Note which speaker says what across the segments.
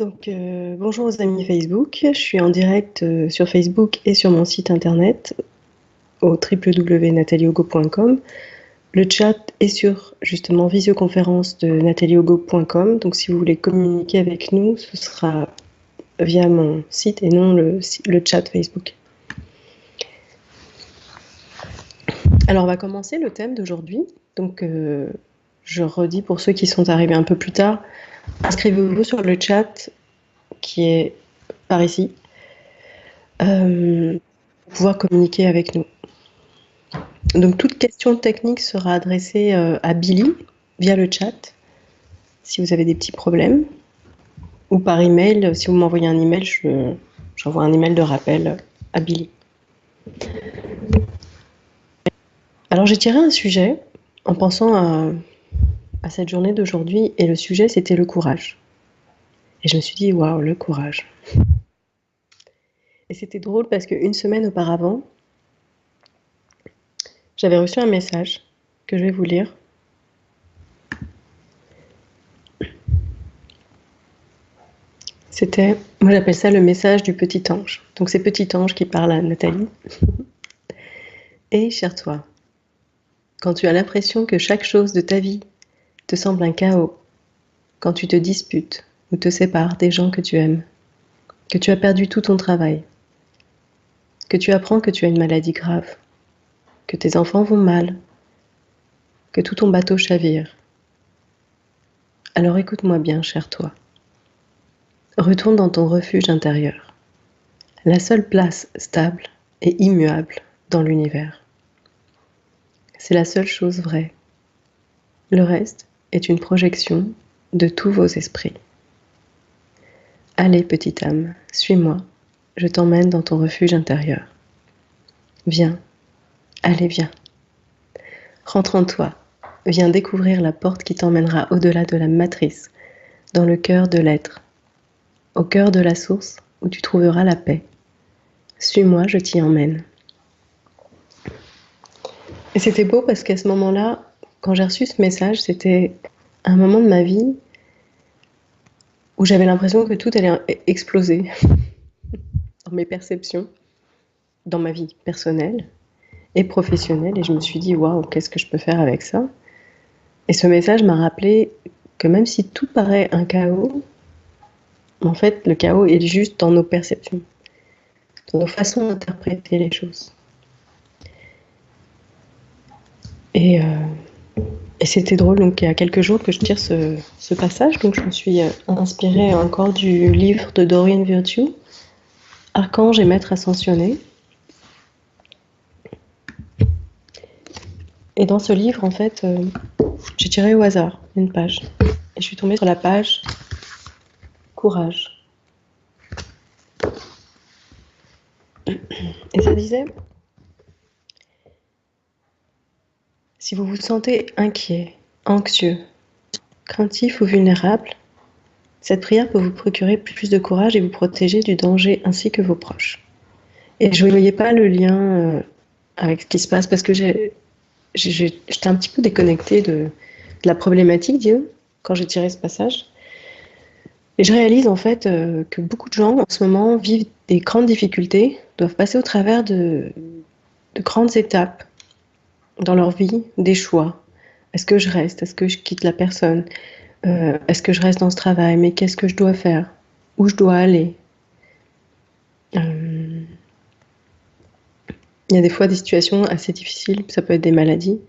Speaker 1: Bonjour aux amis Facebook. Je suis en direct sur Facebook et sur mon site internet au www.natalieogo.com. Le chat est sur justement visioconférence de natalieogo.com. Donc si vous voulez communiquer avec nous, ce sera via mon site et non le chat Facebook. Alors on va commencer le thème d'aujourd'hui. Je redis pour ceux qui sont arrivés un peu plus tard, inscrivez-vous sur le chat qui est par ici, pour pouvoir communiquer avec nous. Donc toute question technique sera adressée à Billy via le chat, si vous avez des petits problèmes, ou par email. Si vous m'envoyez un email, j'envoie un email de rappel à Billy. Alors j'ai tiré un sujet en pensant à cette journée d'aujourd'hui, et le sujet c'était le courage. Et je me suis dit, waouh, le courage. Et c'était drôle parce qu'une semaine auparavant, j'avais reçu un message que je vais vous lire. Moi j'appelle ça le message du petit ange. Donc c'est petit ange qui parle à Nathalie. Et cher toi, quand tu as l'impression que chaque chose de ta vie te semble un chaos, quand tu te disputes ou te sépares des gens que tu aimes, que tu as perdu tout ton travail, que tu apprends que tu as une maladie grave, que tes enfants vont mal, que tout ton bateau chavire, alors écoute-moi bien, cher toi. Retourne dans ton refuge intérieur, la seule place stable et immuable dans l'univers. C'est la seule chose vraie. Le reste est une projection de tous vos esprits. Allez, petite âme, suis-moi, je t'emmène dans ton refuge intérieur. Viens, allez, viens. Rentre en toi, viens découvrir la porte qui t'emmènera au-delà de la matrice, dans le cœur de l'être, au cœur de la source où tu trouveras la paix. Suis-moi, je t'y emmène. Et c'était beau parce qu'à ce moment-là, quand j'ai reçu ce message, c'était un moment de ma vie où j'avais l'impression que tout allait exploser dans mes perceptions, dans ma vie personnelle et professionnelle. Et je me suis dit, waouh, qu'est-ce que je peux faire avec ça? Et ce message m'a rappelé que même si tout paraît un chaos, en fait, le chaos est juste dans nos perceptions, dans nos façons d'interpréter les choses. Et c'était drôle, donc il y a quelques jours que je tire ce passage, donc je me suis inspirée encore du livre de Doreen Virtue, Archange et Maître Ascensionné. Et dans ce livre, en fait, j'ai tiré au hasard une page. Et je suis tombée sur la page Courage. Et ça disait, si vous vous sentez inquiet, anxieux, craintif ou vulnérable, cette prière peut vous procurer plus de courage et vous protéger du danger ainsi que vos proches. Et je ne voyais pas le lien avec ce qui se passe parce que j'étais un petit peu déconnectée de la problématique Dieu quand j'ai tiré ce passage. Et je réalise en fait que beaucoup de gens en ce moment vivent des grandes difficultés, doivent passer au travers de grandes étapes dans leur vie, des choix. Est-ce que je reste? Est-ce que je quitte la personne? Est-ce que je reste dans ce travail? Mais qu'est-ce que je dois faire? Où je dois aller? Il y a des fois des situations assez difficiles, ça peut être des maladies,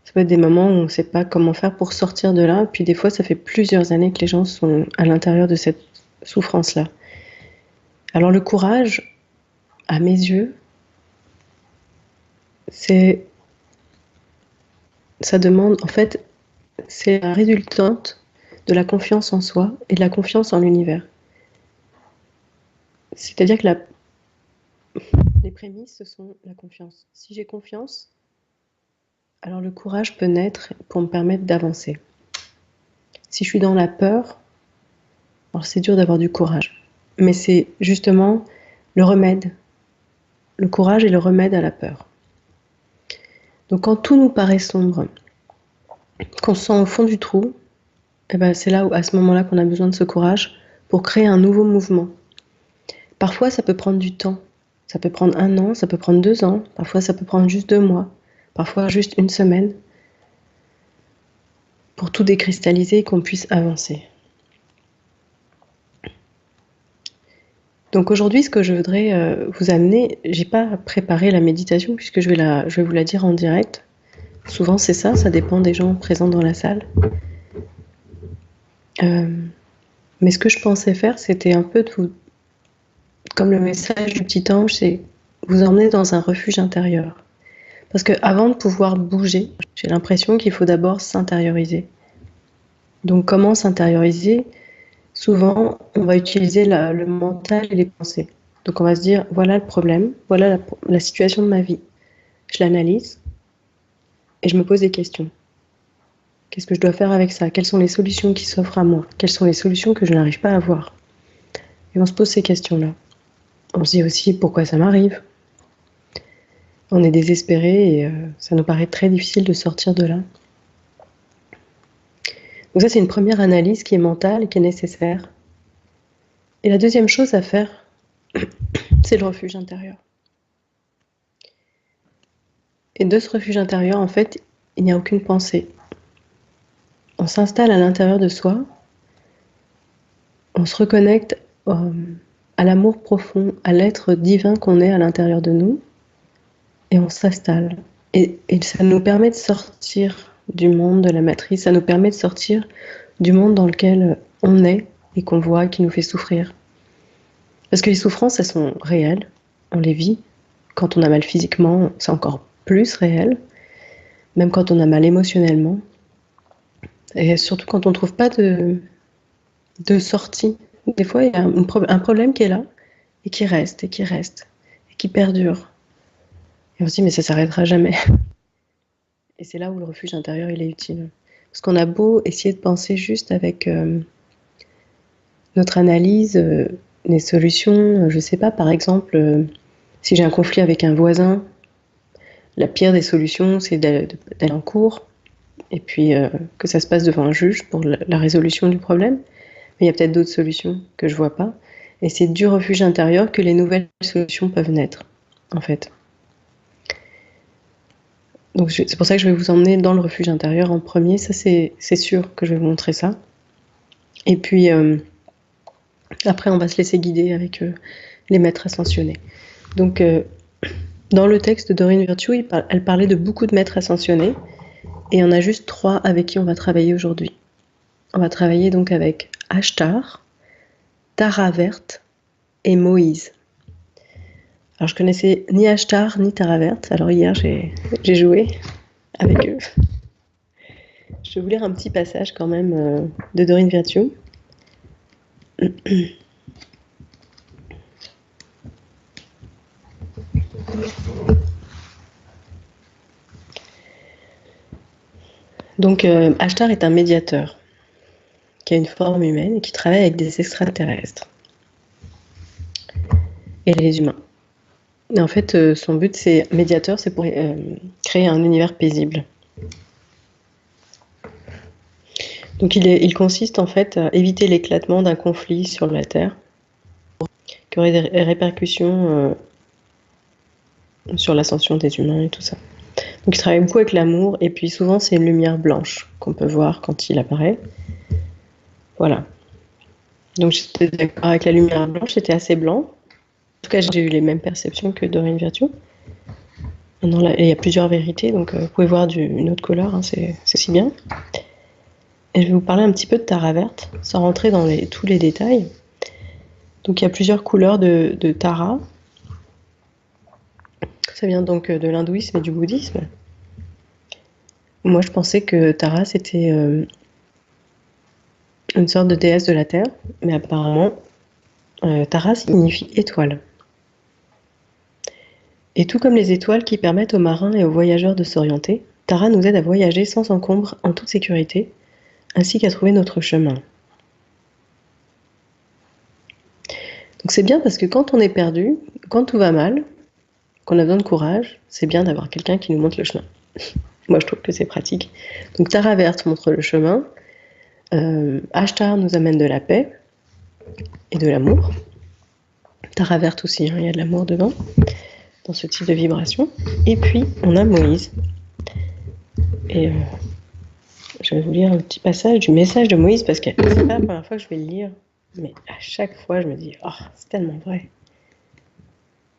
Speaker 1: ça peut être des moments où on ne sait pas comment faire pour sortir de là, puis des fois ça fait plusieurs années que les gens sont à l'intérieur de cette souffrance-là. Alors le courage, à mes yeux, ça demande, en fait, c'est la résultante de la confiance en soi et de la confiance en l'univers. C'est-à-dire que les prémices, ce sont la confiance. Si j'ai confiance, alors le courage peut naître pour me permettre d'avancer. Si je suis dans la peur, alors c'est dur d'avoir du courage. Mais c'est justement le remède. Le courage est le remède à la peur. Donc quand tout nous paraît sombre, qu'on se sent au fond du trou, eh ben c'est là où, à ce moment-là, qu'on a besoin de ce courage pour créer un nouveau mouvement. Parfois, ça peut prendre du temps. Ça peut prendre 1 an, ça peut prendre 2 ans, parfois ça peut prendre juste 2 mois, parfois juste 1 semaine, pour tout décristalliser et qu'on puisse avancer. Donc aujourd'hui, ce que je voudrais vous amener, j'ai pas préparé la méditation puisque je vais vous la dire en direct. Souvent c'est ça, ça dépend des gens présents dans la salle. Mais ce que je pensais faire, c'était un peu de vous, comme le message du petit ange, c'est vous emmener dans un refuge intérieur. Parce qu'avant de pouvoir bouger, j'ai l'impression qu'il faut d'abord s'intérioriser. Donc comment s'intérioriser? Souvent, on va utiliser le mental et les pensées. Donc on va se dire, voilà le problème, voilà la situation de ma vie. Je l'analyse et je me pose des questions. Qu'est-ce que je dois faire avec ça? Quelles sont les solutions qui s'offrent à moi? Quelles sont les solutions que je n'arrive pas à voir? Et on se pose ces questions-là. On se dit aussi pourquoi ça m'arrive. On est désespéré et ça nous paraît très difficile de sortir de là. Donc ça, c'est une première analyse qui est mentale et qui est nécessaire. Et la deuxième chose à faire, c'est le refuge intérieur. Et de ce refuge intérieur, en fait, il n'y a aucune pensée. On s'installe à l'intérieur de soi, on se reconnecte à l'amour profond, à l'être divin qu'on est à l'intérieur de nous, et on s'installe. Et ça nous permet de sortir du monde de la matrice, ça nous permet de sortir du monde dans lequel on est et qu'on voit, qui nous fait souffrir. Parce que les souffrances, elles sont réelles, on les vit. Quand on a mal physiquement, c'est encore plus réel, même quand on a mal émotionnellement. Et surtout quand on ne trouve pas de sortie. Des fois, il y a un problème qui est là, et qui reste, et qui reste, et qui perdure. Et on se dit, mais ça ne s'arrêtera jamais. Et c'est là où le refuge intérieur, il est utile. Parce qu'on a beau essayer de penser juste avec notre analyse, les solutions, je ne sais pas, par exemple, si j'ai un conflit avec un voisin, la pire des solutions, c'est d'aller en cours, et puis que ça se passe devant un juge pour la résolution du problème. Mais il y a peut-être d'autres solutions que je ne vois pas. Et c'est du refuge intérieur que les nouvelles solutions peuvent naître, en fait. Donc c'est pour ça que je vais vous emmener dans le refuge intérieur en premier. Ça, c'est sûr que je vais vous montrer ça. Et puis, après, on va se laisser guider avec les maîtres ascensionnés. Donc, dans le texte de Doreen Virtue, elle parlait de beaucoup de maîtres ascensionnés. Et il y en a juste 3 avec qui on va travailler aujourd'hui. On va travailler donc avec Ashtar, Tara Verte et Moïse. Alors je connaissais ni Ashtar ni Tara Verte, alors hier j'ai joué avec eux. Je vais vous lire un petit passage quand même de Doreen Virtue. Donc Ashtar est un médiateur qui a une forme humaine et qui travaille avec des extraterrestres et les humains. Et en fait, son but, c'est médiateur, c'est pour créer un univers paisible. Donc il consiste en fait à éviter l'éclatement d'un conflit sur la Terre qui aurait des répercussions sur l'ascension des humains et tout ça. Donc il travaille beaucoup avec l'amour et puis souvent c'est une lumière blanche qu'on peut voir quand il apparaît. Voilà. Donc j'étais d'accord avec la lumière blanche, c'était assez blanc. En tout cas, j'ai eu les mêmes perceptions que Doreen Virtue. Maintenant, il y a plusieurs vérités, donc vous pouvez voir une autre couleur, hein, c'est si bien. Et je vais vous parler un petit peu de Tara Verte, sans rentrer dans tous les détails. Donc il y a plusieurs couleurs de Tara. Ça vient donc de l'hindouisme et du bouddhisme. Moi, je pensais que Tara, c'était une sorte de déesse de la Terre, mais apparemment, Tara signifie étoile. Et tout comme les étoiles qui permettent aux marins et aux voyageurs de s'orienter, Tara nous aide à voyager sans encombre, en toute sécurité, ainsi qu'à trouver notre chemin. Donc c'est bien parce que quand on est perdu, quand tout va mal, qu'on a besoin de courage, c'est bien d'avoir quelqu'un qui nous montre le chemin. Moi, je trouve que c'est pratique. Donc Tara Verte montre le chemin, Ashtar nous amène de la paix, et de l'amour. Tara verte aussi, hein, il y a de l'amour dedans, dans ce type de vibration. Et puis, on a Moïse. Et je vais vous lire un petit passage du message de Moïse, parce que c'est pas la première fois que je vais le lire, mais à chaque fois, je me dis, oh, c'est tellement vrai.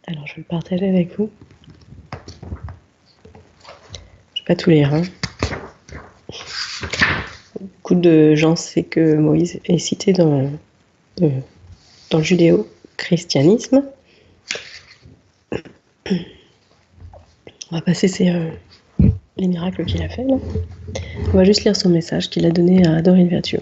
Speaker 1: Alors, je vais le partager avec vous. Je vais pas tout lire, hein. Beaucoup de gens savent que Moïse est cité dans le judéo-christianisme. On va passer les miracles qu'il a fait, là. On va juste lire son message qu'il a donné à Dorine Virtue.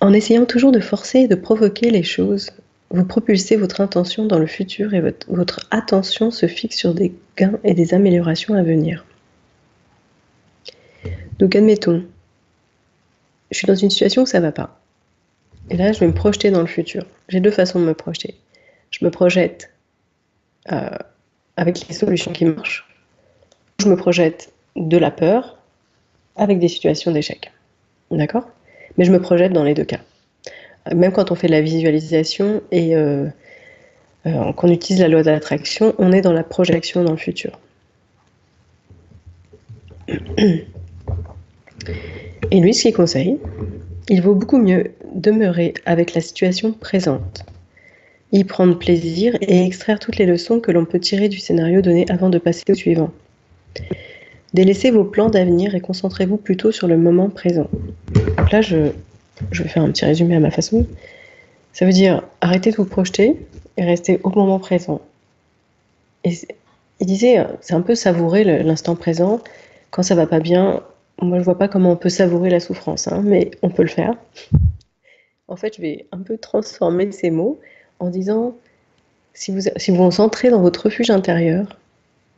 Speaker 1: En essayant toujours de forcer et de provoquer les choses, vous propulsez votre intention dans le futur et votre attention se fixe sur des gains et des améliorations à venir. Donc admettons, je suis dans une situation où ça va pas. Et là, je vais me projeter dans le futur. J'ai deux façons de me projeter. Je me projette avec les solutions qui marchent. Je me projette de la peur avec des situations d'échec. D'accord ? Mais je me projette dans les deux cas. Même quand on fait de la visualisation et qu'on utilise la loi de l'attraction, on est dans la projection dans le futur. Et lui, ce qu'il conseille, il vaut beaucoup mieux demeurer avec la situation présente, y prendre plaisir et extraire toutes les leçons que l'on peut tirer du scénario donné avant de passer au suivant. Délaissez vos plans d'avenir et concentrez-vous plutôt sur le moment présent. Donc là, je vais faire un petit résumé à ma façon. Ça veut dire arrêtez de vous projeter et rester au moment présent. Et il disait, c'est un peu savourer l'instant présent. Quand ça va pas bien, moi je vois pas comment on peut savourer la souffrance, hein, mais on peut le faire. En fait, je vais un peu transformer ces mots en disant, si vous vous centrez dans votre refuge intérieur,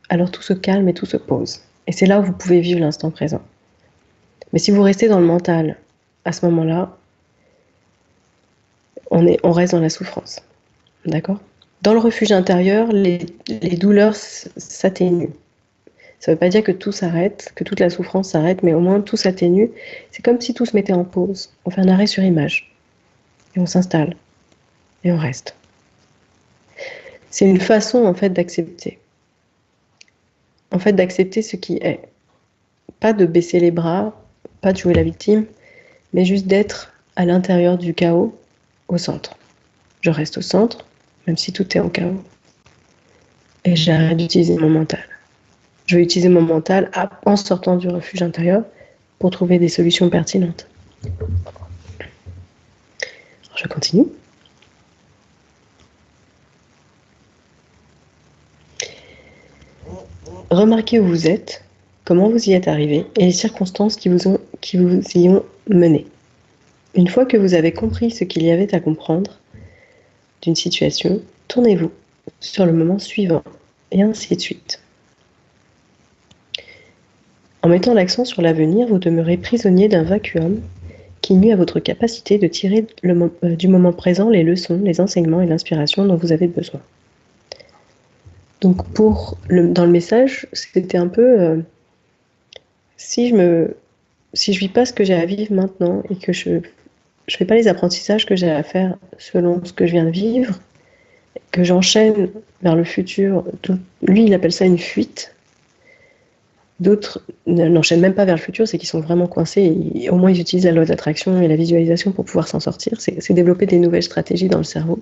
Speaker 1: alors tout se calme et tout se pose. Et c'est là où vous pouvez vivre l'instant présent. Mais si vous restez dans le mental, à ce moment-là, on reste dans la souffrance. D'accord ? Dans le refuge intérieur, les douleurs s'atténuent. Ça ne veut pas dire que tout s'arrête, que toute la souffrance s'arrête, mais au moins tout s'atténue. C'est comme si tout se mettait en pause. On fait un arrêt sur image. Et on s'installe. Et on reste. C'est une façon, en fait, d'accepter. En fait, d'accepter ce qui est. Pas de baisser les bras, pas de jouer la victime, mais juste d'être à l'intérieur du chaos, au centre. Je reste au centre, même si tout est en chaos. Et j'arrête d'utiliser mon mental. Je vais utiliser mon mental en sortant du refuge intérieur pour trouver des solutions pertinentes. Alors je continue. Remarquez où vous êtes, comment vous y êtes arrivé et les circonstances qui vous y ont mené. Une fois que vous avez compris ce qu'il y avait à comprendre d'une situation, tournez-vous sur le moment suivant et ainsi de suite. En mettant l'accent sur l'avenir, vous demeurez prisonnier d'un vacuum qui nuit à votre capacité de tirer du moment présent les leçons, les enseignements et l'inspiration dont vous avez besoin. Donc dans le message, c'était un peu si je vis pas ce que j'ai à vivre maintenant et que je fais pas les apprentissages que j'ai à faire selon ce que je viens de vivre, que j'enchaîne vers le futur, lui il appelle ça une fuite. D'autres n'enchaînent même pas vers le futur, c'est qu'ils sont vraiment coincés. Et au moins, ils utilisent la loi de l'attraction et la visualisation pour pouvoir s'en sortir. C'est développer des nouvelles stratégies dans le cerveau.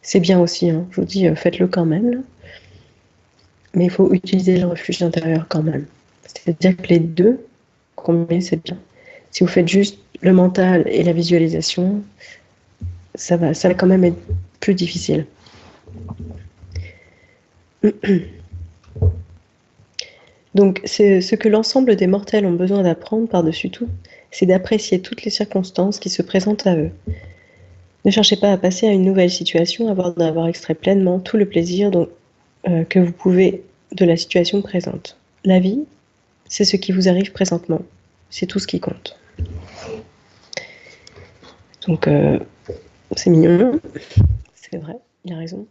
Speaker 1: C'est bien aussi, hein. Je vous dis, faites-le quand même. Là. Mais il faut utiliser le refuge intérieur quand même. C'est-à-dire que les deux, combien c'est bien. Si vous faites juste le mental et la visualisation, ça va quand même être plus difficile. Donc, ce que l'ensemble des mortels ont besoin d'apprendre par-dessus tout, c'est d'apprécier toutes les circonstances qui se présentent à eux. Ne cherchez pas à passer à une nouvelle situation avant d'avoir extrait pleinement tout le plaisir que vous pouvez de la situation présente. La vie, c'est ce qui vous arrive présentement. C'est tout ce qui compte. Donc, c'est mignon, c'est vrai, il a raison.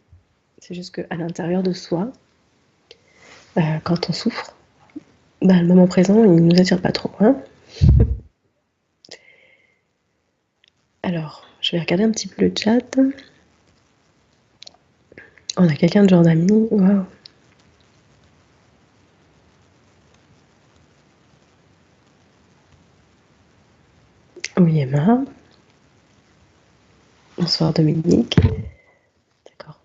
Speaker 1: C'est juste qu'à l'intérieur de soi, quand on souffre, le moment présent, il ne nous attire pas trop. Hein. Alors, je vais regarder un petit peu le chat. On a quelqu'un de genre d'amis. Waouh. Oui, Emma. Bonsoir Dominique. D'accord.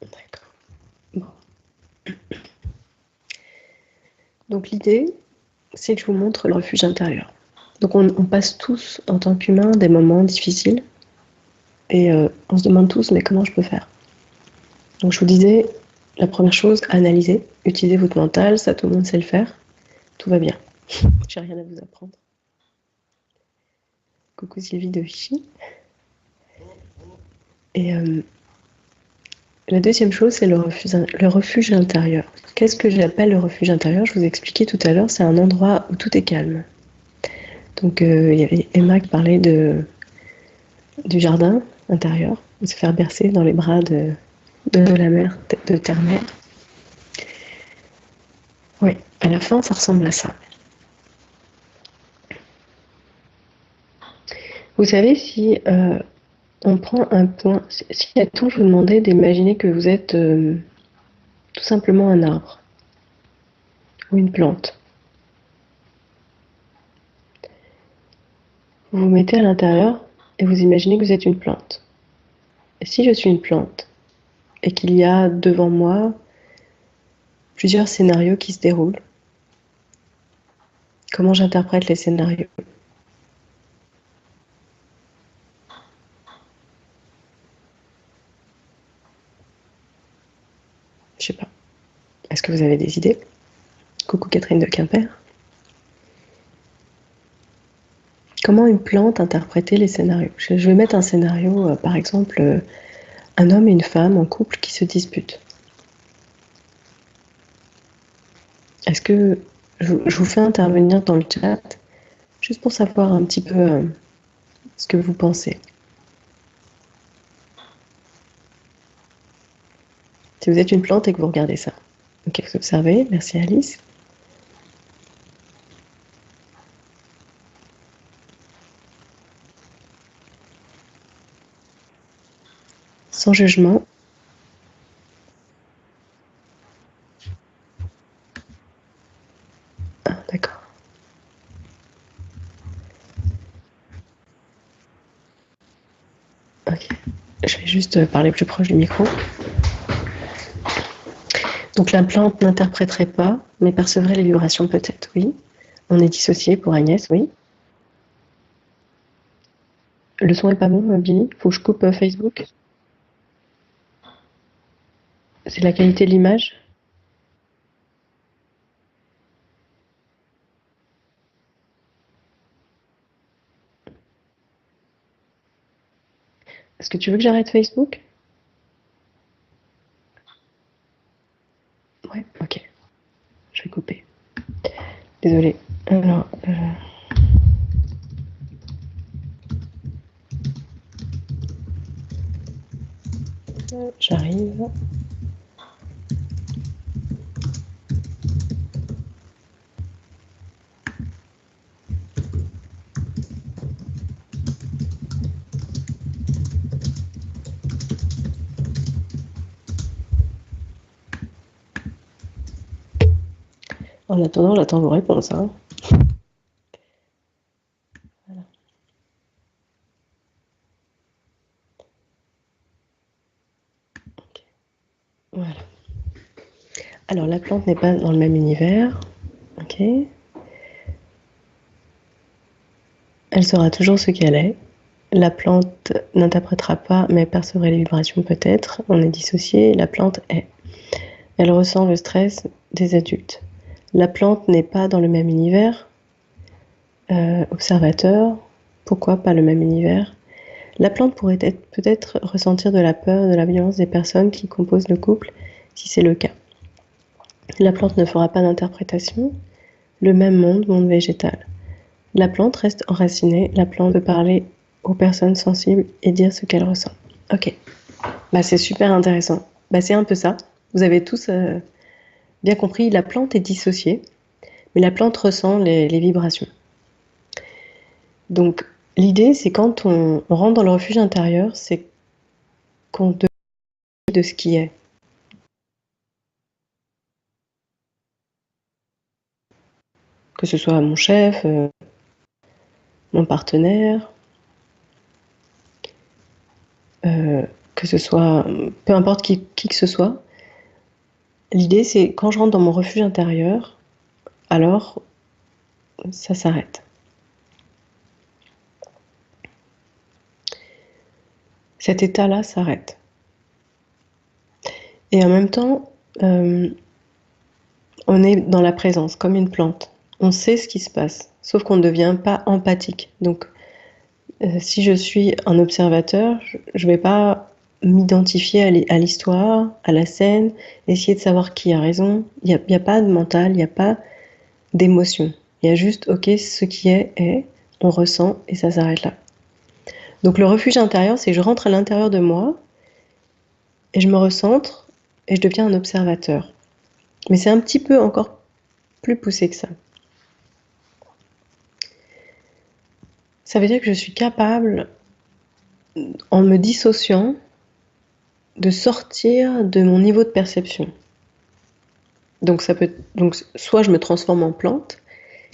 Speaker 1: D'accord. Bon. Donc l'idée, c'est que je vous montre le refuge intérieur. Donc on passe tous, en tant qu'humains, des moments difficiles. Et on se demande tous, mais comment je peux faire? Donc je vous disais, la première chose, analyser, utilisez votre mental, ça tout le monde sait le faire. Tout va bien. J'ai rien à vous apprendre. Coucou Sylvie de Vichy. Et la deuxième chose, c'est le refuge intérieur. Qu'est-ce que j'appelle le refuge intérieur? Je vous ai expliqué tout à l'heure, c'est un endroit où tout est calme. Donc il y avait Emma qui parlait du jardin intérieur, de se faire bercer dans les bras de la mère, de terre-mère. Oui, à la fin, ça ressemble à ça. Vous savez, si on prend un point, si à tout je vous demandais d'imaginer que vous êtes tout simplement un arbre ou une plante, vous vous mettez à l'intérieur et vous imaginez que vous êtes une plante. Et si je suis une plante et qu'il y a devant moi plusieurs scénarios qui se déroulent, comment j'interprète les scénarios? Je sais pas. Est-ce que vous avez des idées? Coucou Catherine de Quimper. Comment une plante interprétait les scénarios? Je vais mettre un scénario, par exemple, un homme et une femme en couple qui se disputent. Est-ce que je vous fais intervenir dans le chat, juste pour savoir un petit peu ce que vous pensez? Si vous êtes une plante et que vous regardez ça. Ok, vous observez, merci Alice. Sans jugement. Ah, d'accord. Ok. Je vais juste parler plus proche du micro. Donc la plante n'interpréterait pas, mais percevrait les vibrations peut-être, oui. On est dissocié pour Agnès, oui. Le son est pas bon, Billy? Faut que je coupe Facebook? C'est la qualité de l'image? Est-ce que tu veux que j'arrête Facebook? Ouais, ok. Je vais couper. Désolée. Alors, j'arrive. En attendant, j'attends vos réponses. Hein. Voilà. Okay. Voilà. Alors, la plante n'est pas dans le même univers. Ok. Elle sera toujours ce qu'elle est. La plante n'interprétera pas, mais percevrait les vibrations peut-être. On est dissocié. La plante est. Elle ressent le stress des adultes. La plante n'est pas dans le même univers. Observateur. Pourquoi pas le même univers? La plante pourrait peut-être ressentir de la peur, de la violence des personnes qui composent le couple, si c'est le cas. La plante ne fera pas d'interprétation. Le même monde végétal. La plante reste enracinée. La plante peut parler aux personnes sensibles et dire ce qu'elle ressent. Ok. Bah, c'est super intéressant. Bah, c'est un peu ça. Vous avez tous bien compris, la plante est dissociée, Mais la plante ressent les vibrations. Donc, l'idée, c'est quand on rentre dans le refuge intérieur, c'est qu'on devient de ce qui est. Que ce soit mon chef, mon partenaire, que ce soit peu importe qui que ce soit. L'idée, c'est quand je rentre dans mon refuge intérieur, alors ça s'arrête. Cet état-là s'arrête. Et en même temps, on est dans la présence, comme une plante. On sait ce qui se passe, sauf qu'on ne devient pas empathique. Donc, si je suis un observateur, je ne vais pas m'identifier à l'histoire, à la scène, essayer de savoir qui a raison. Il n'y a pas de mental, il n'y a pas d'émotion. Il y a juste, ok, ce qui est, on ressent et ça s'arrête là. Donc le refuge intérieur, c'est que je rentre à l'intérieur de moi et je me recentre et je deviens un observateur. Mais c'est un petit peu encore plus poussé que ça. Ça veut dire que je suis capable, en me dissociant, de sortir de mon niveau de perception. Donc soit je me transforme en plante,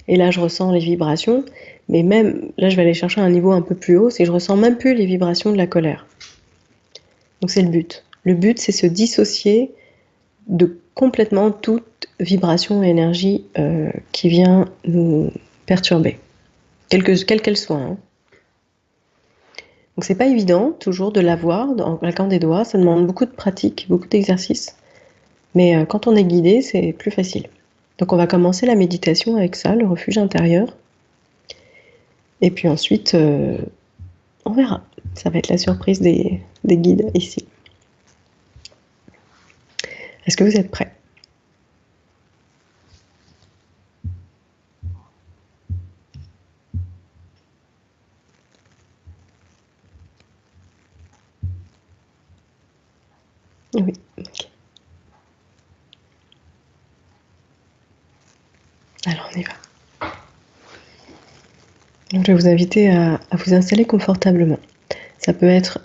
Speaker 1: et là je ressens les vibrations, mais même là je vais aller chercher un niveau un peu plus haut, c'est que je ressens même plus les vibrations de la colère. Donc c'est le but. Le but, c'est se dissocier de complètement toute vibration et énergie qui vient nous perturber, quelle qu'elle soit. Hein. Donc c'est pas évident toujours de l'avoir en claquant des doigts, ça demande beaucoup de pratique, beaucoup d'exercice, mais quand on est guidé, c'est plus facile. Donc on va commencer la méditation avec ça, le refuge intérieur, et puis ensuite on verra. Ça va être la surprise des guides ici. Est-ce que vous êtes prêts? Oui, ok. Alors on y va. Donc, je vais vous inviter à vous installer confortablement. Ça peut être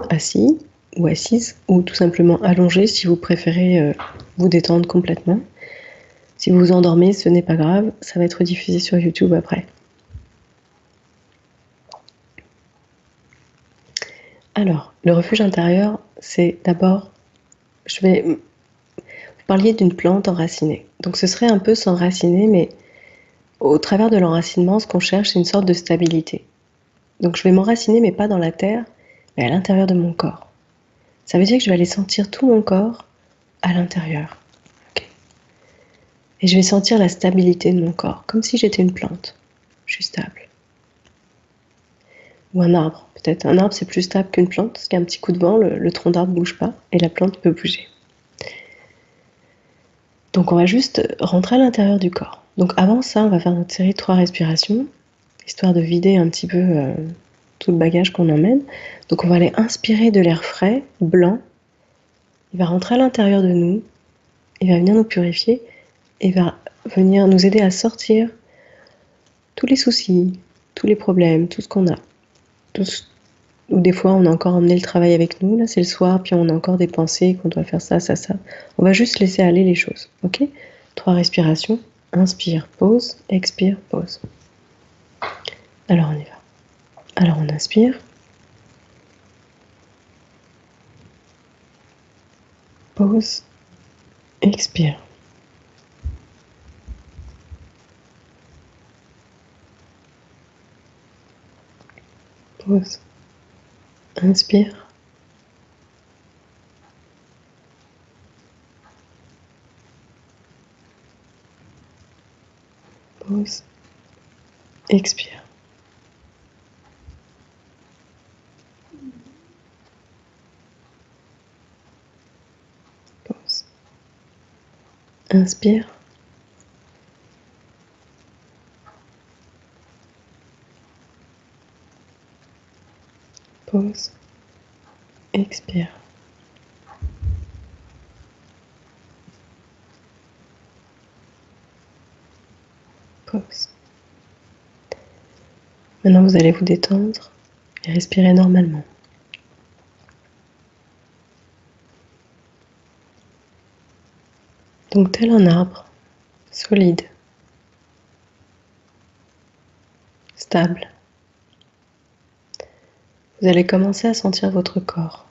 Speaker 1: assis ou assise ou tout simplement allongé si vous préférez vous détendre complètement. Si vous vous endormez, ce n'est pas grave, ça va être diffusé sur YouTube après. Alors, le refuge intérieur, c'est d'abord, vous parliez d'une plante enracinée. Donc ce serait un peu s'enraciner, mais au travers de l'enracinement, ce qu'on cherche, c'est une sorte de stabilité. Donc je vais m'enraciner, mais pas dans la terre, mais à l'intérieur de mon corps. Ça veut dire que je vais aller sentir tout mon corps à l'intérieur. Okay. Et je vais sentir la stabilité de mon corps, comme si j'étais une plante. Je suis stable. Ou un arbre, peut-être. Un arbre, c'est plus stable qu'une plante, parce qu'il y a un petit coup de vent, le tronc d'arbre ne bouge pas, et la plante peut bouger. Donc on va juste rentrer à l'intérieur du corps. Donc avant ça, on va faire notre série de 3 respirations, histoire de vider un petit peu tout le bagage qu'on emmène. Donc on va aller inspirer de l'air frais, blanc. Il va rentrer à l'intérieur de nous, il va venir nous purifier, et va venir nous aider à sortir tous les soucis, tous les problèmes, tout ce qu'on a. Ou des fois on a encore emmené le travail avec nous, là c'est le soir, puis on a encore des pensées qu'on doit faire ça, ça, ça. On va juste laisser aller les choses, ok? 3 respirations, inspire, pause, expire, pause. Alors on y va. Alors on inspire. Pause, expire. Pause, inspire. Pause, expire. Pause. Inspire. Pause. Expire. Pause. Maintenant, vous allez vous détendre et respirer normalement. Donc, tel un arbre, solide, stable, vous allez commencer à sentir votre corps.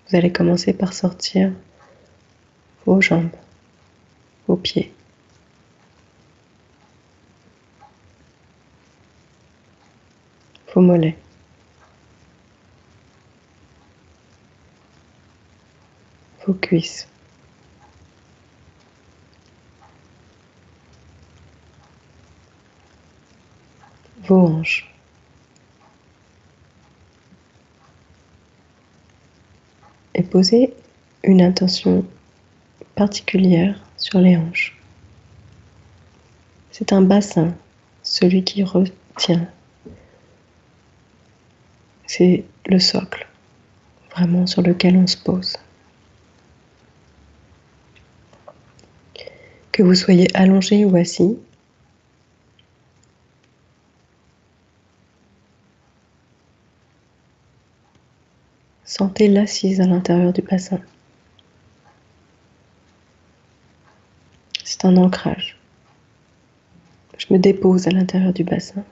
Speaker 1: Vous allez commencer par sortir vos jambes, vos pieds. Vos mollets. Vos cuisses. Vos hanches. Et posez une intention particulière sur les hanches. C'est un bassin, celui qui retient. C'est le socle, vraiment sur lequel on se pose. Que vous soyez allongé ou assis, sentez l'assise à l'intérieur du bassin. C'est un ancrage. Je me dépose à l'intérieur du bassin.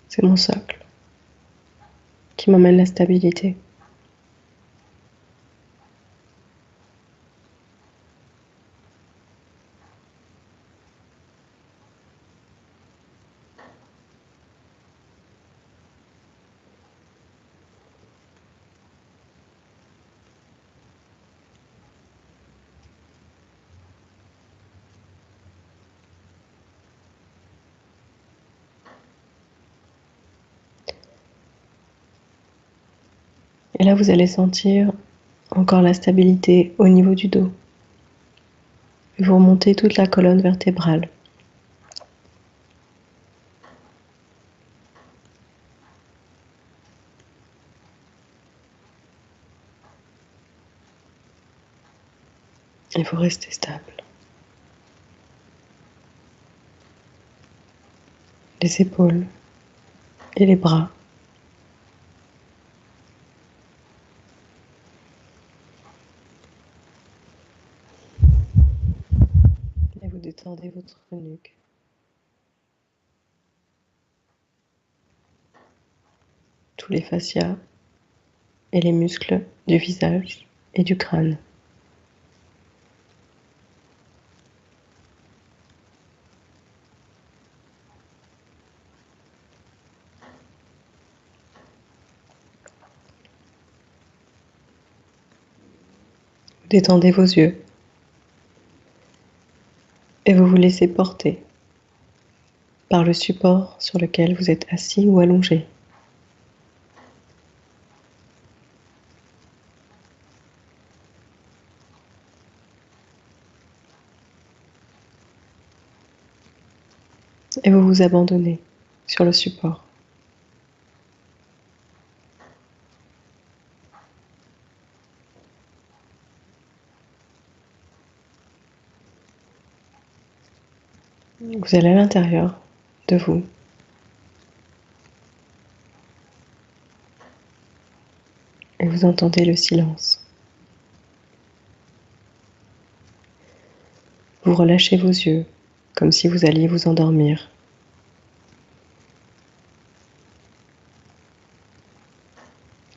Speaker 1: C'est mon socle qui m'emmène la stabilité. Et là, vous allez sentir encore la stabilité au niveau du dos. Et vous remontez toute la colonne vertébrale. Et vous restez stable. Les épaules et les bras. Et vous détendez votre nuque. Tous les fascias et les muscles du visage et du crâne. Vous détendez vos yeux et vous vous laissez porter par le support sur lequel vous êtes assis ou allongé. Et vous vous abandonnez sur le support. Vous allez à l'intérieur de vous. Et vous entendez le silence. Vous relâchez vos yeux, comme si vous alliez vous endormir.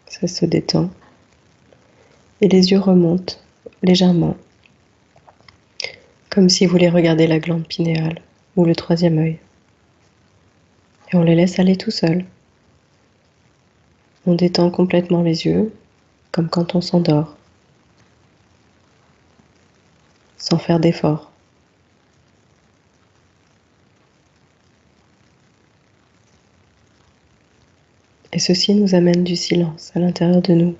Speaker 1: Ça se détend. Et les yeux remontent légèrement, comme si vous voulez regarder la glande pinéale ou le troisième œil. Et on les laisse aller tout seul. On détend complètement les yeux, comme quand on s'endort, sans faire d'effort. Et ceci nous amène du silence à l'intérieur de nous.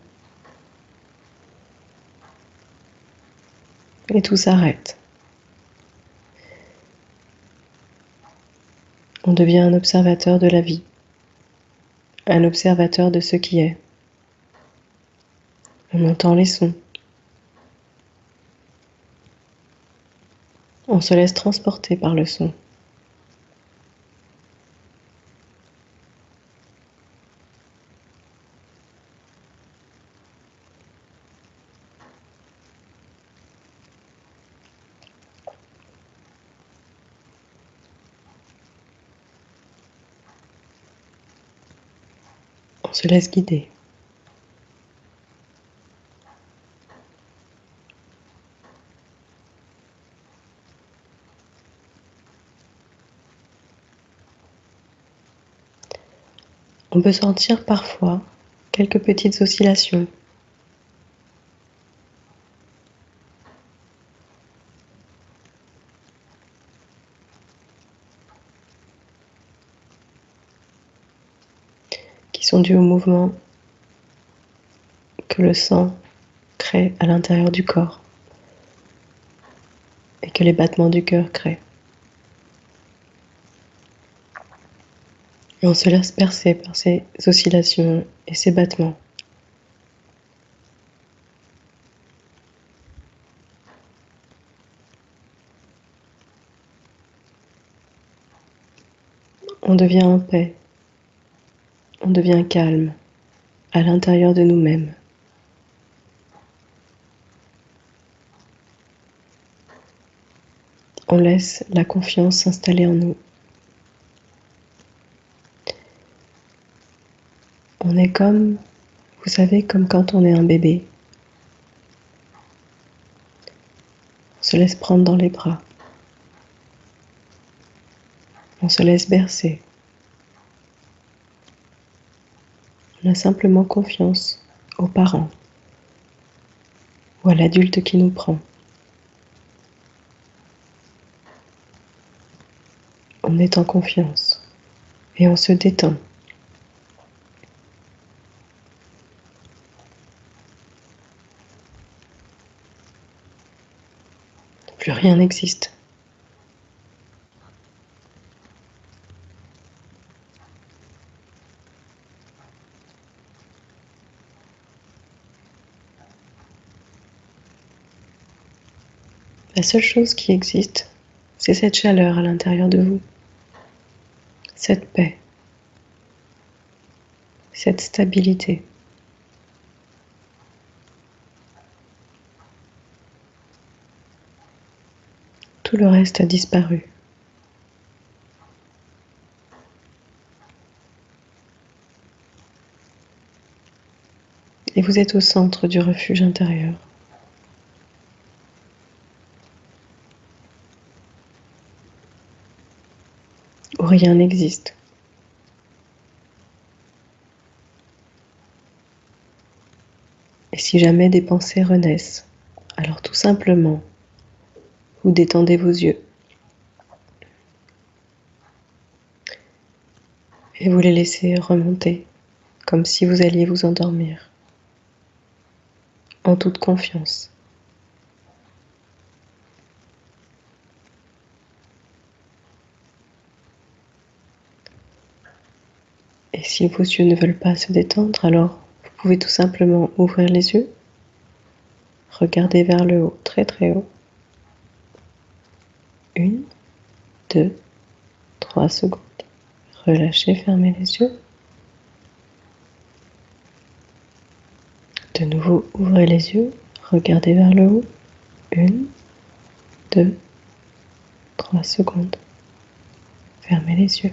Speaker 1: Et tout s'arrête. On devient un observateur de la vie, un observateur de ce qui est. On entend les sons. On se laisse transporter par le son. On se laisse guider. On peut sentir parfois quelques petites oscillations. Qui sont dues au mouvement que le sang crée à l'intérieur du corps et que les battements du cœur créent. Et on se laisse bercer par ces oscillations et ces battements. On devient en paix, on devient calme à l'intérieur de nous-mêmes. On laisse la confiance s'installer en nous. On est comme, vous savez, comme quand on est un bébé. On se laisse prendre dans les bras. On se laisse bercer. On a simplement confiance aux parents ou à l'adulte qui nous prend. On est en confiance et on se détend. Plus rien n'existe. La seule chose qui existe, c'est cette chaleur à l'intérieur de vous, cette paix, cette stabilité. Tout le reste a disparu. Et vous êtes au centre du refuge intérieur. Où rien n'existe. Et si jamais des pensées renaissent, alors tout simplement, vous détendez vos yeux. Et vous les laissez remonter, comme si vous alliez vous endormir, en toute confiance. Et si vos yeux ne veulent pas se détendre, alors vous pouvez tout simplement ouvrir les yeux, regarder vers le haut, très très haut. 1, 2, 3 secondes. Relâchez, fermez les yeux. De nouveau, ouvrez les yeux, regardez vers le haut. 1, 2, 3 secondes. Fermez les yeux.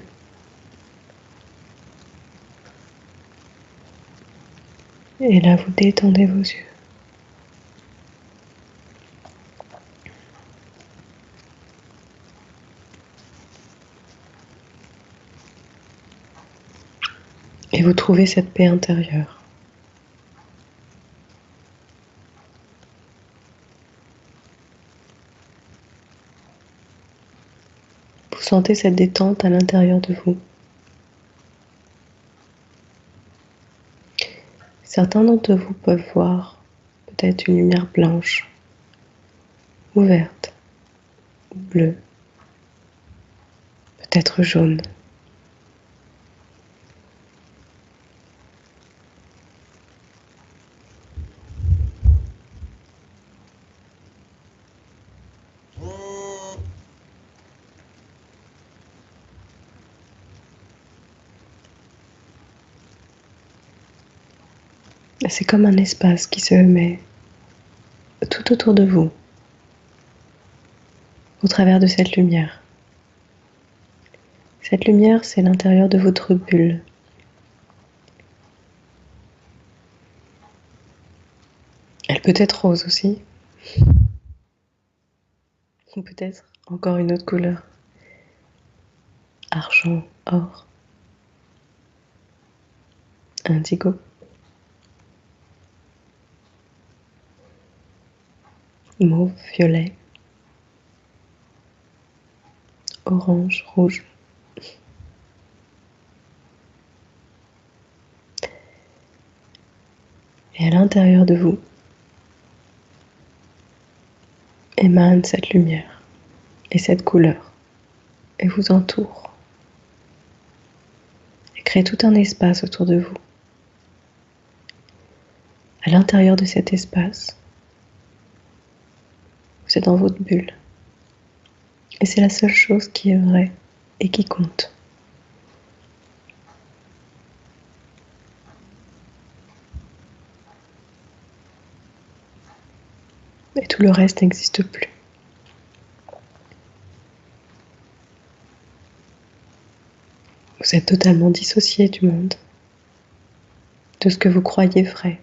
Speaker 1: Et là, vous détendez vos yeux. Et vous trouvez cette paix intérieure. Vous sentez cette détente à l'intérieur de vous. Certains d'entre vous peuvent voir peut-être une lumière blanche, ou verte, ou bleue, peut-être jaune. C'est comme un espace qui se met tout autour de vous, au travers de cette lumière. Cette lumière, c'est l'intérieur de votre bulle. Elle peut être rose aussi, ou peut-être encore une autre couleur. Argent, or, indigo. Mauve, violet, orange, rouge. Et à l'intérieur de vous émane cette lumière et cette couleur et vous entoure et crée tout un espace autour de vous. À l'intérieur de cet espace, vous êtes dans votre bulle. Et c'est la seule chose qui est vraie et qui compte. Et tout le reste n'existe plus. Vous êtes totalement dissocié du monde, de ce que vous croyez vrai,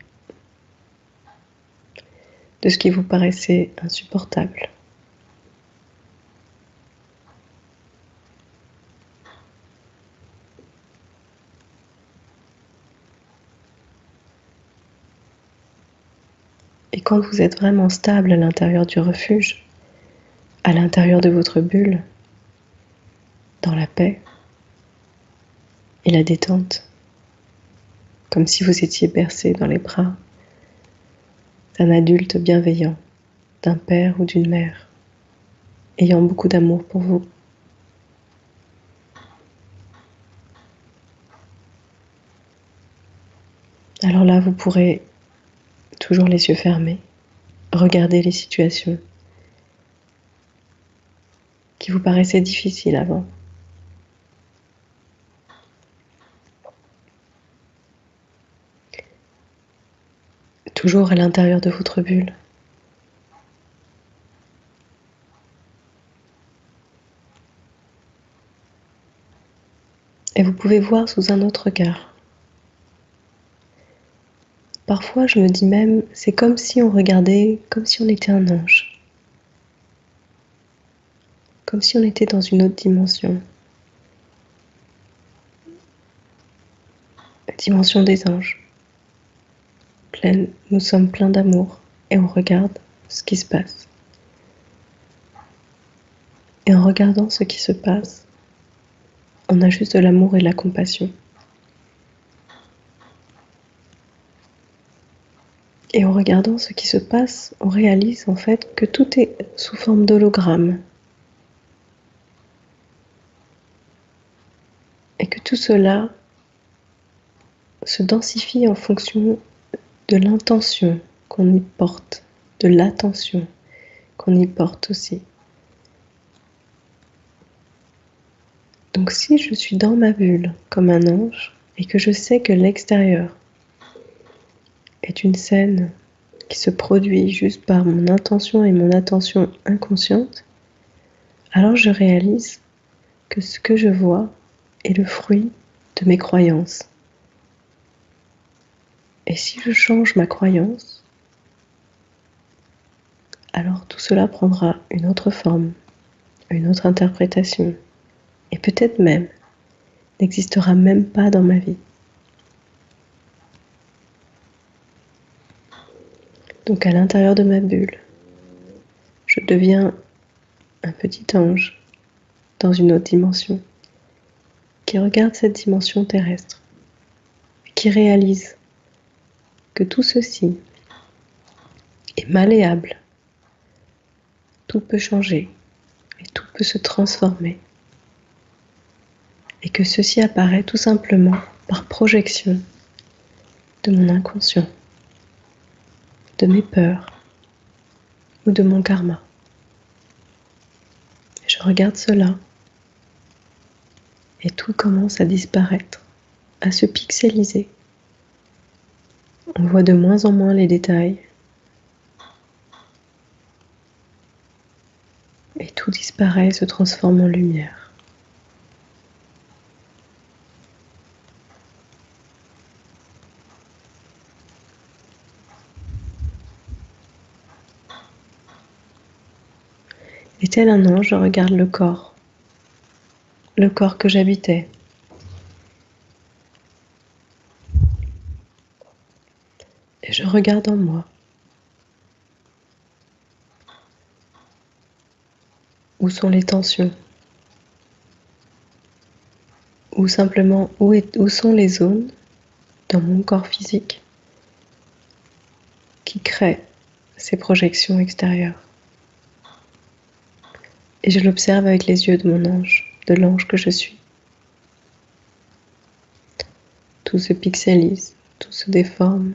Speaker 1: de ce qui vous paraissait insupportable. Et quand vous êtes vraiment stable à l'intérieur du refuge, à l'intérieur de votre bulle, dans la paix et la détente, comme si vous étiez bercé dans les bras d'un adulte bienveillant, d'un père ou d'une mère, ayant beaucoup d'amour pour vous. Alors là, vous pourrez, toujours les yeux fermés, regarder les situations qui vous paraissaient difficiles avant. Toujours à l'intérieur de votre bulle. Et vous pouvez voir sous un autre regard. Parfois, je me dis même, c'est comme si on regardait, comme si on était un ange. Comme si on était dans une autre dimension. La dimension des anges. Nous sommes pleins d'amour et on regarde ce qui se passe. Et en regardant ce qui se passe, on a juste de l'amour et de la compassion. Et en regardant ce qui se passe, on réalise en fait que tout est sous forme d'hologramme. Et que tout cela se densifie en fonction de l'intention qu'on y porte, de l'attention qu'on y porte aussi. Donc si je suis dans ma bulle comme un ange et que je sais que l'extérieur est une scène qui se produit juste par mon intention et mon attention inconsciente, alors je réalise que ce que je vois est le fruit de mes croyances. Et si je change ma croyance, alors tout cela prendra une autre forme, une autre interprétation, et peut-être même n'existera même pas dans ma vie. Donc à l'intérieur de ma bulle, je deviens un petit ange dans une autre dimension, qui regarde cette dimension terrestre, et qui réalise que tout ceci est malléable, tout peut changer, et tout peut se transformer, et que ceci apparaît tout simplement par projection de mon inconscient, de mes peurs ou de mon karma. Et je regarde cela et tout commence à disparaître, à se pixeliser. On voit de moins en moins les détails et tout disparaît et se transforme en lumière. Et tel un ange, je regarde le corps que j'habitais. Et je regarde en moi. Où sont les tensions? Ou simplement où sont les zones dans mon corps physique qui créent ces projections extérieures? Et je l'observe avec les yeux de mon ange, de l'ange que je suis. Tout se pixelise, tout se déforme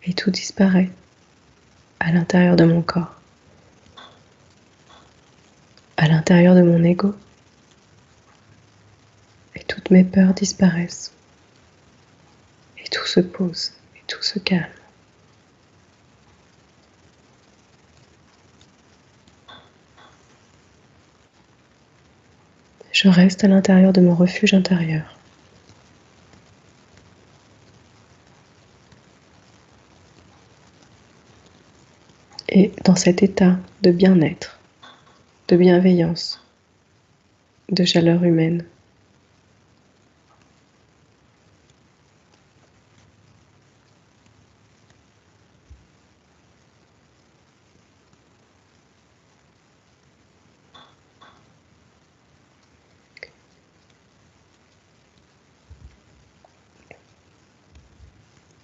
Speaker 1: et tout disparaît à l'intérieur de mon corps, à l'intérieur de mon ego. Et toutes mes peurs disparaissent. Et tout se pose, et tout se calme. Je reste à l'intérieur de mon refuge intérieur. Et dans cet état de bien-être, de bienveillance, de chaleur humaine,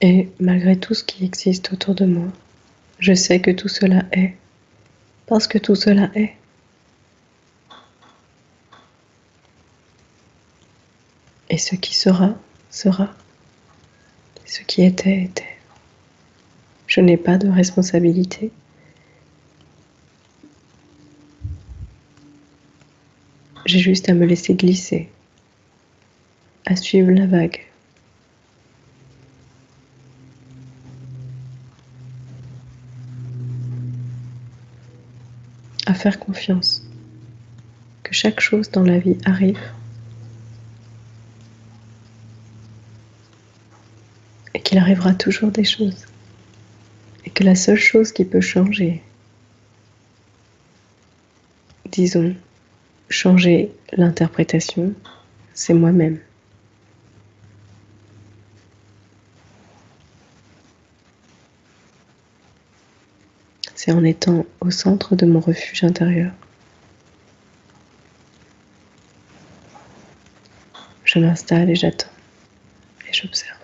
Speaker 1: et malgré tout ce qui existe autour de moi, je sais que tout cela est, parce que tout cela est. Et ce qui sera, sera. Ce qui était, était. Je n'ai pas de responsabilité. J'ai juste à me laisser glisser, à suivre la vague. À faire confiance que chaque chose dans la vie arrive et qu'il arrivera toujours des choses et que la seule chose qui peut changer, disons, changer l'interprétation, c'est moi-même. C'est en étant au centre de mon refuge intérieur. Je m'installe et j'attends et j'observe.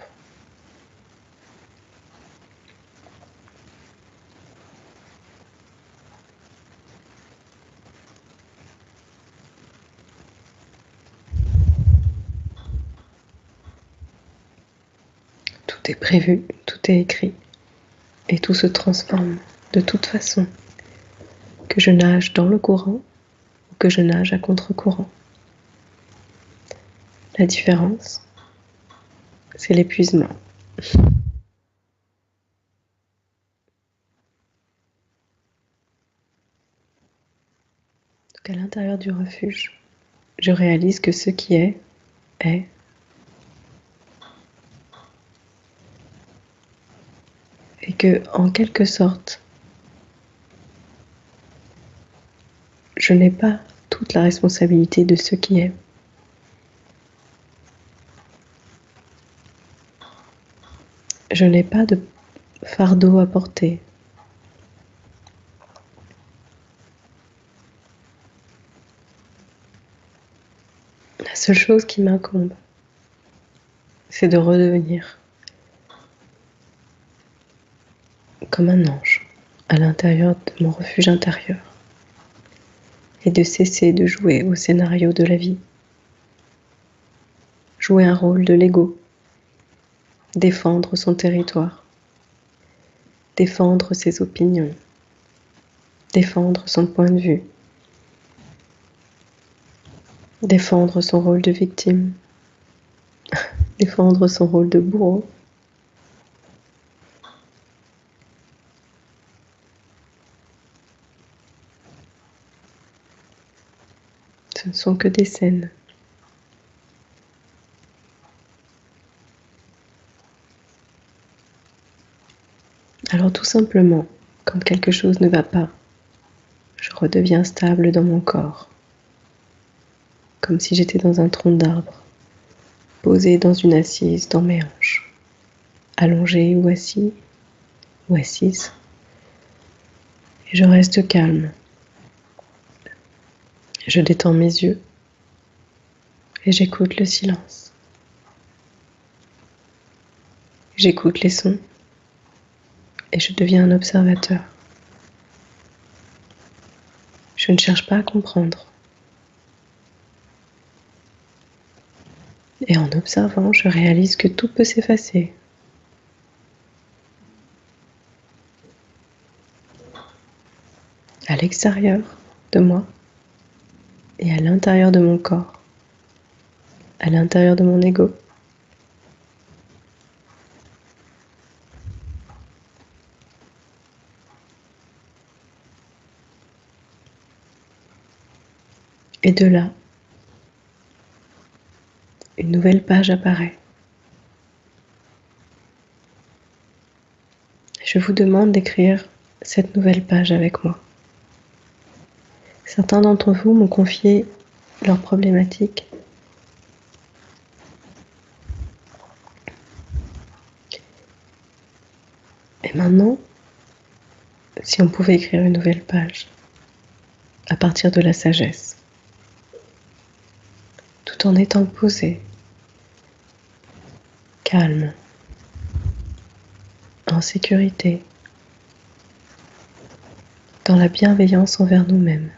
Speaker 1: Tout est prévu, tout est écrit et tout se transforme de toute façon, que je nage dans le courant ou que je nage à contre-courant. La différence, c'est l'épuisement. Donc à l'intérieur du refuge, je réalise que ce qui est, est. Et que, en quelque sorte, je n'ai pas toute la responsabilité de ce qui est. Je n'ai pas de fardeau à porter. La seule chose qui m'incombe, c'est de redevenir comme un ange à l'intérieur de mon refuge intérieur et de cesser de jouer au scénario de la vie. Jouer un rôle de l'ego, défendre son territoire, défendre ses opinions, défendre son point de vue, défendre son rôle de victime, défendre son rôle de bourreau, ne sont que des scènes. Alors tout simplement, quand quelque chose ne va pas, je redeviens stable dans mon corps, comme si j'étais dans un tronc d'arbre, posé dans une assise dans mes hanches, allongé ou assis ou assise, et je reste calme. Je détends mes yeux et j'écoute le silence. J'écoute les sons et je deviens un observateur. Je ne cherche pas à comprendre. Et en observant, je réalise que tout peut s'effacer. À l'extérieur de moi et à l'intérieur de mon corps, à l'intérieur de mon ego. Et de là, une nouvelle page apparaît. Je vous demande d'écrire cette nouvelle page avec moi. Certains d'entre vous m'ont confié leurs problématiques. Et maintenant, si on pouvait écrire une nouvelle page à partir de la sagesse, tout en étant posé, calme, en sécurité, dans la bienveillance envers nous-mêmes.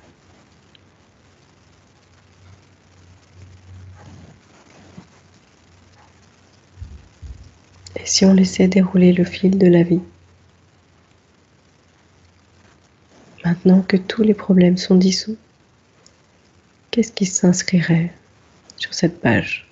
Speaker 1: Et si on laissait dérouler le fil de la vie, maintenant que tous les problèmes sont dissous, qu'est-ce qui s'inscrirait sur cette page ?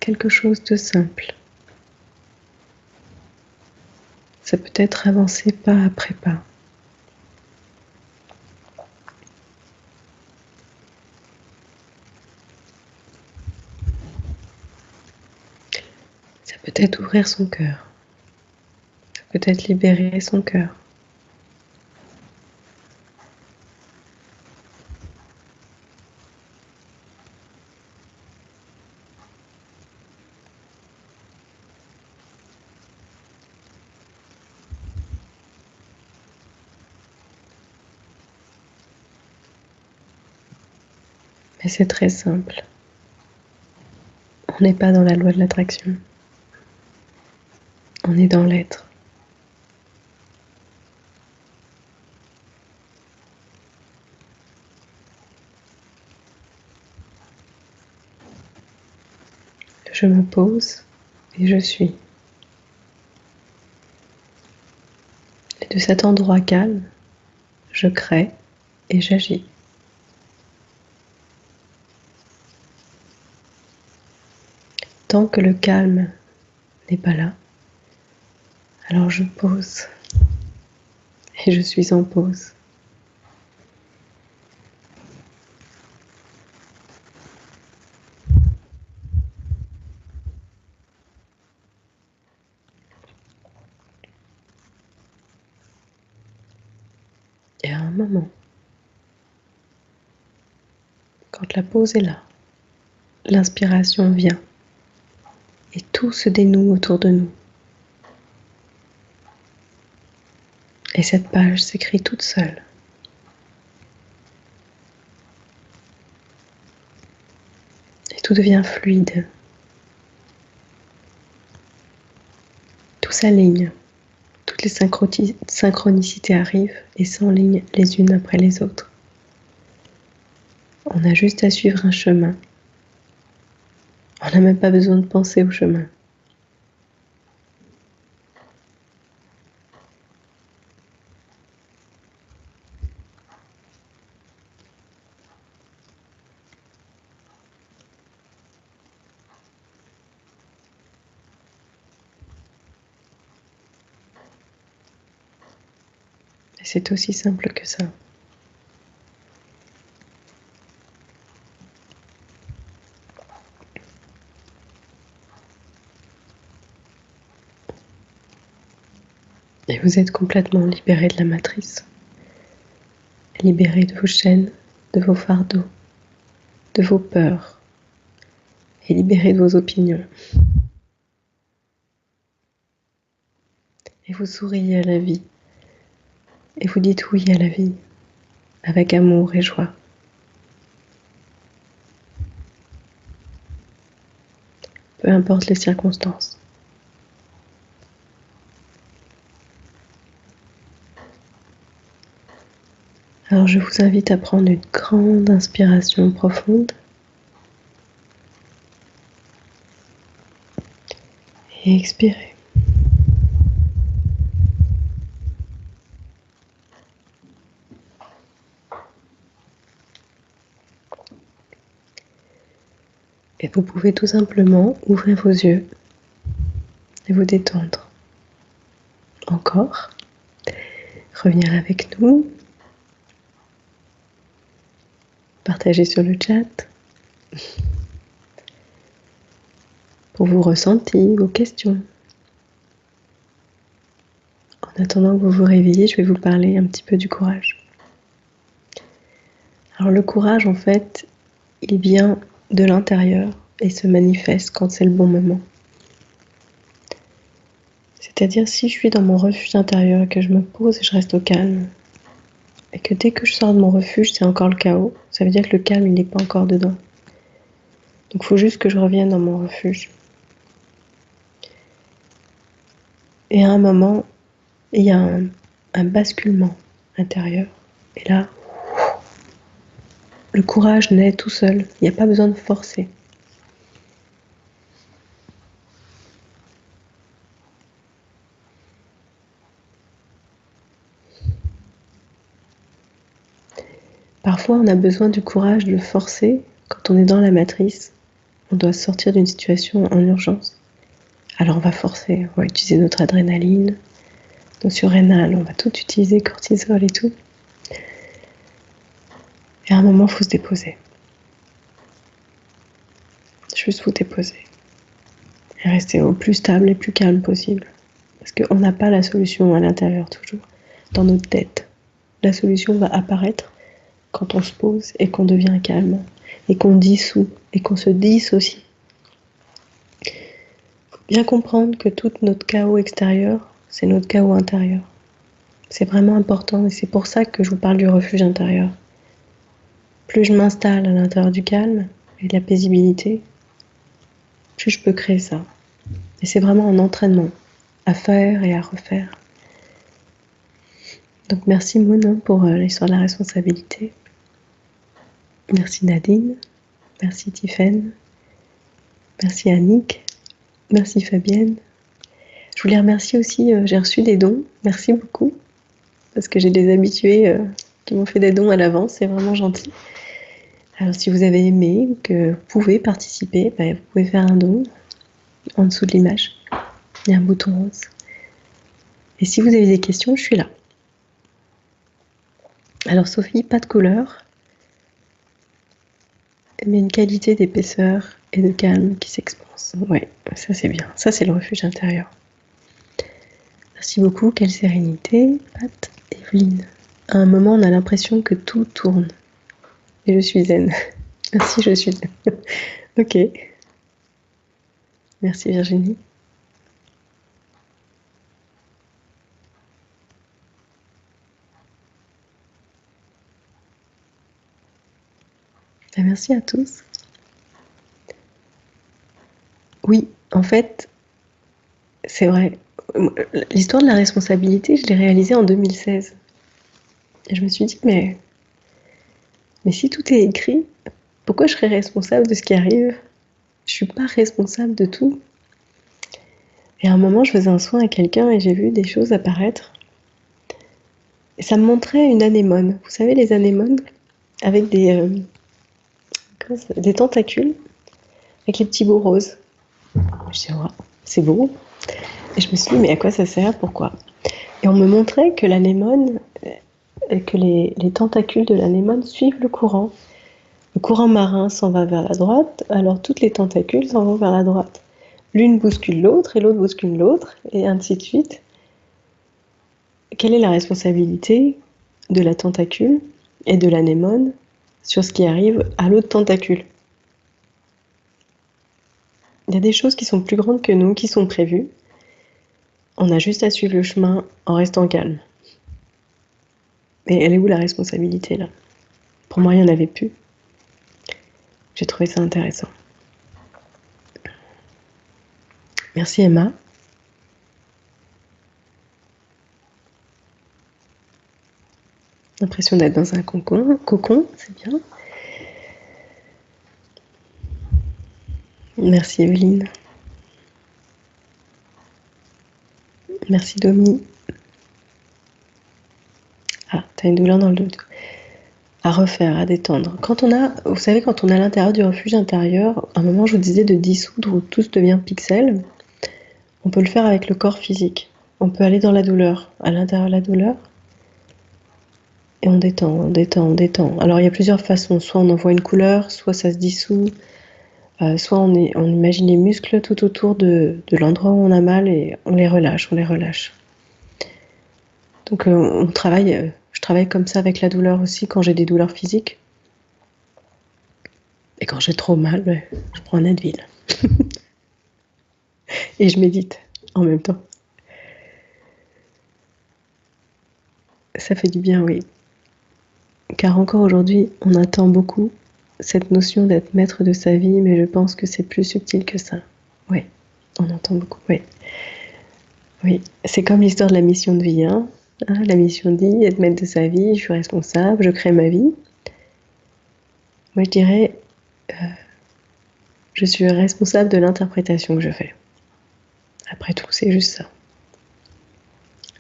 Speaker 1: Quelque chose de simple. Ça peut être avancer pas après pas. Ça peut être ouvrir son cœur. Ça peut être libérer son cœur. Mais c'est très simple. On n'est pas dans la loi de l'attraction. On est dans l'être. Je me pose et je suis. Et de cet endroit calme, je crée et j'agis. Tant que le calme n'est pas là, alors je pose et je suis en pause. Et à un moment, quand la pause est là, l'inspiration vient et tout se dénoue autour de nous. Et cette page s'écrit toute seule. Et tout devient fluide. Tout s'aligne. Toutes les synchronicités arrivent et s'enlignent les unes après les autres. On a juste à suivre un chemin. On n'a même pas besoin de penser au chemin. C'est aussi simple que ça. Et vous êtes complètement libéré de la matrice, libéré de vos chaînes, de vos fardeaux, de vos peurs, et libéré de vos opinions. Et vous souriez à la vie, et vous dites oui à la vie, avec amour et joie. Peu importe les circonstances. Alors je vous invite à prendre une grande inspiration profonde et expirer. Et vous pouvez tout simplement ouvrir vos yeux et vous détendre. Encore. Revenir avec nous. Partager sur le chat. Pour vos ressentis, vos questions. En attendant que vous vous réveillez, je vais vous parler un petit peu du courage. Alors le courage, en fait, il vient de l'intérieur et se manifeste quand c'est le bon moment. C'est-à-dire si je suis dans mon refuge intérieur et que je me pose et je reste au calme, et que dès que je sors de mon refuge, c'est encore le chaos, ça veut dire que le calme, il n'est pas encore dedans. Donc il faut juste que je revienne dans mon refuge. Et à un moment, il y a un basculement intérieur. Et là, le courage naît tout seul. Il n'y a pas besoin de forcer. Parfois, on a besoin du courage de le forcer quand on est dans la matrice. On doit sortir d'une situation en urgence. Alors on va forcer, on va utiliser notre adrénaline, nos surrénales, on va tout utiliser, cortisol et tout. Et à un moment, il faut se déposer. Juste vous déposer. Et rester au plus stable et plus calme possible. Parce qu'on n'a pas la solution à l'intérieur toujours, dans notre tête. La solution va apparaître quand on se pose et qu'on devient calme. Et qu'on dissout, et qu'on se dissocie. Il faut bien comprendre que tout notre chaos extérieur, c'est notre chaos intérieur. C'est vraiment important et c'est pour ça que je vous parle du refuge intérieur. Plus je m'installe à l'intérieur du calme et de la paisibilité, plus je peux créer ça. Et c'est vraiment un entraînement à faire et à refaire. Donc merci Moon pour l'histoire de la responsabilité. Merci Nadine. Merci Tiffaine. Merci Annick. Merci Fabienne. Je voulais remercier aussi, j'ai reçu des dons. Merci beaucoup. Parce que j'ai des habitués qui m'ont fait des dons à l'avance. C'est vraiment gentil. Alors si vous avez aimé ou que vous pouvez participer, vous pouvez faire un don en dessous de l'image. Il y a un bouton rose. Et si vous avez des questions, je suis là. Alors Sophie, pas de couleur, mais une qualité d'épaisseur et de calme qui s'expanse. Ouais, ça c'est bien. Ça c'est le refuge intérieur. Merci beaucoup, quelle sérénité. Pat, Evelyne. À un moment, on a l'impression que tout tourne. Et je suis zen. Merci, je suis zen. Ok. Merci Virginie. Et merci à tous. Oui, en fait, c'est vrai. L'histoire de la responsabilité, je l'ai réalisée en 2016. Et je me suis dit, mais si tout est écrit, pourquoi je serais responsable de ce qui arrive? Je suis pas responsable de tout. Et à un moment, je faisais un soin à quelqu'un et j'ai vu des choses apparaître. Et ça me montrait une anémone. Vous savez, les anémones avec des tentacules, avec les petits bouts roses. Je dis, oh, c'est beau. Et je me suis dit, mais à quoi ça sert? Pourquoi? Et on me montrait que l'anémone, que les tentacules de l'anémone suivent le courant. Le courant marin s'en va vers la droite, alors toutes les tentacules s'en vont vers la droite. L'une bouscule l'autre et l'autre bouscule l'autre, et ainsi de suite. Quelle est la responsabilité de la tentacule et de l'anémone sur ce qui arrive à l'autre tentacule? Il y a des choses qui sont plus grandes que nous, qui sont prévues. On a juste à suivre le chemin en restant calme. Mais elle est où la responsabilité là? Pour moi, il n'y en avait plus. J'ai trouvé ça intéressant. Merci Emma. L'impression d'être dans un cocon, c'est bien. Merci Evelyne. Merci Domi. Ah, t'as une douleur dans le dos. À refaire, à détendre. Quand on a, vous savez, quand on est à l'intérieur du refuge intérieur, à un moment je vous disais de dissoudre où tout devient pixel, on peut le faire avec le corps physique. On peut aller dans la douleur, à l'intérieur de la douleur, et on détend, on détend, on détend. Alors il y a plusieurs façons, soit on envoie une couleur, soit ça se dissout, soit on imagine les muscles tout autour de l'endroit où on a mal et on les relâche, on les relâche. Donc je travaille comme ça avec la douleur aussi quand j'ai des douleurs physiques. Et quand j'ai trop mal, je prends un Advil. Et je médite en même temps. Ça fait du bien, oui. Car encore aujourd'hui, on attend beaucoup cette notion d'être maître de sa vie, mais je pense que c'est plus subtil que ça. Oui, on entend beaucoup, oui. Oui, c'est comme l'histoire de la mission de vie. Hein. La mission dit être maître de sa vie, je suis responsable, je crée ma vie. Moi, je dirais, je suis responsable de l'interprétation que je fais. Après tout, c'est juste ça.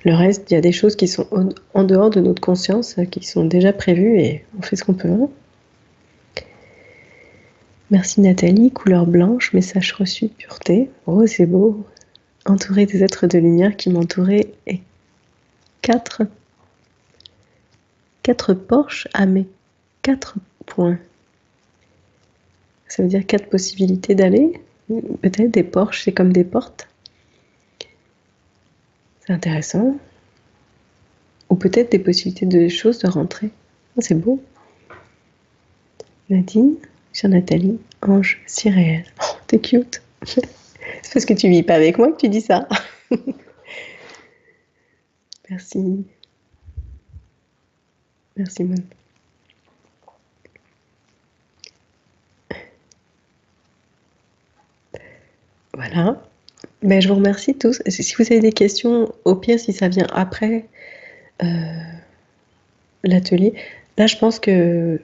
Speaker 1: Le reste, il y a des choses qui sont en dehors de notre conscience, qui sont déjà prévues et on fait ce qu'on peut. Merci Nathalie, couleur blanche, message reçu de pureté. Oh, c'est beau. Entouré des êtres de lumière qui m'entouraient et quatre porches à mes 4 points. Ça veut dire 4 possibilités d'aller. Peut-être des porches, c'est comme des portes. C'est intéressant. Ou peut-être des possibilités de choses de rentrer. Oh, c'est beau. Nadine, chère Nathalie, ange si réel. Oh, t'es cute. C'est parce que tu vis pas avec moi que tu dis ça. Merci. Merci, Mon. Voilà. Ben, je vous remercie tous. Si vous avez des questions, au pire, si ça vient après l'atelier, là, je pense que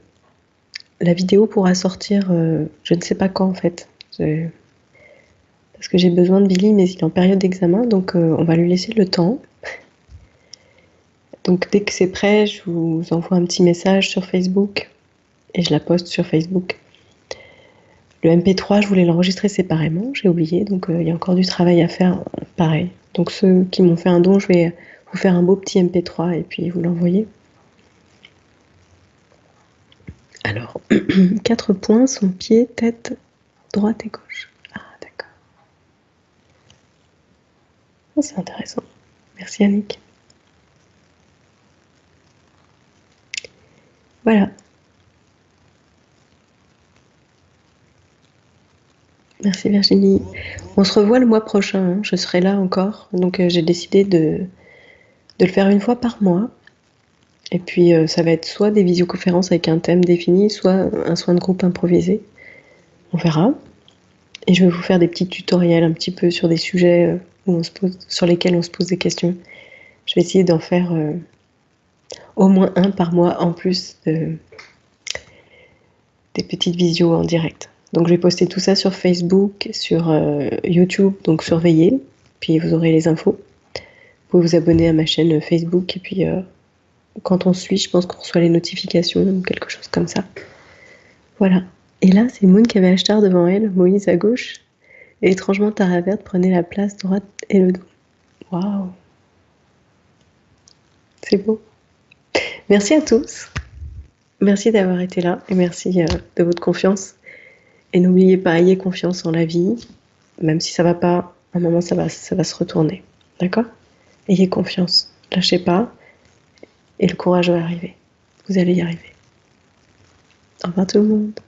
Speaker 1: la vidéo pourra sortir, je ne sais pas quand en fait. Parce que j'ai besoin de Billy, mais il est en période d'examen, donc on va lui laisser le temps. Donc dès que c'est prêt, je vous envoie un petit message sur Facebook et je la poste sur Facebook. Le MP3, je voulais l'enregistrer séparément, j'ai oublié, donc il y a encore du travail à faire, pareil. Donc ceux qui m'ont fait un don, je vais vous faire un beau petit MP3 et puis vous l'envoyer. Alors, 4 points, son pied, tête, droite et gauche. Ah, d'accord. Oh, c'est intéressant. Merci Annick. Voilà. Merci Virginie. On se revoit le mois prochain, hein. Je serai là encore. Donc j'ai décidé de le faire une fois par mois. Et puis ça va être soit des visioconférences avec un thème défini, soit un soin de groupe improvisé. On verra. Et je vais vous faire des petits tutoriels un petit peu sur des sujets sur lesquels on se pose des questions. Je vais essayer d'en faire au moins un par mois en plus des petites visios en direct. Donc je vais poster tout ça sur Facebook, sur YouTube, donc surveillez, puis vous aurez les infos. Vous pouvez vous abonner à ma chaîne Facebook, et puis quand on suit, je pense qu'on reçoit les notifications, ou quelque chose comme ça. Voilà. Et là, c'est Moon qui avait Ashtar devant elle, Moïse à gauche, et étrangement Tara Verte prenait la place droite et le dos. Waouh! C'est beau. Merci à tous. Merci d'avoir été là et merci de votre confiance. Et n'oubliez pas, ayez confiance en la vie. Même si ça va pas, à un moment ça va se retourner. D'accord? Ayez confiance. Lâchez pas. Et le courage va arriver. Vous allez y arriver. Au revoir tout le monde.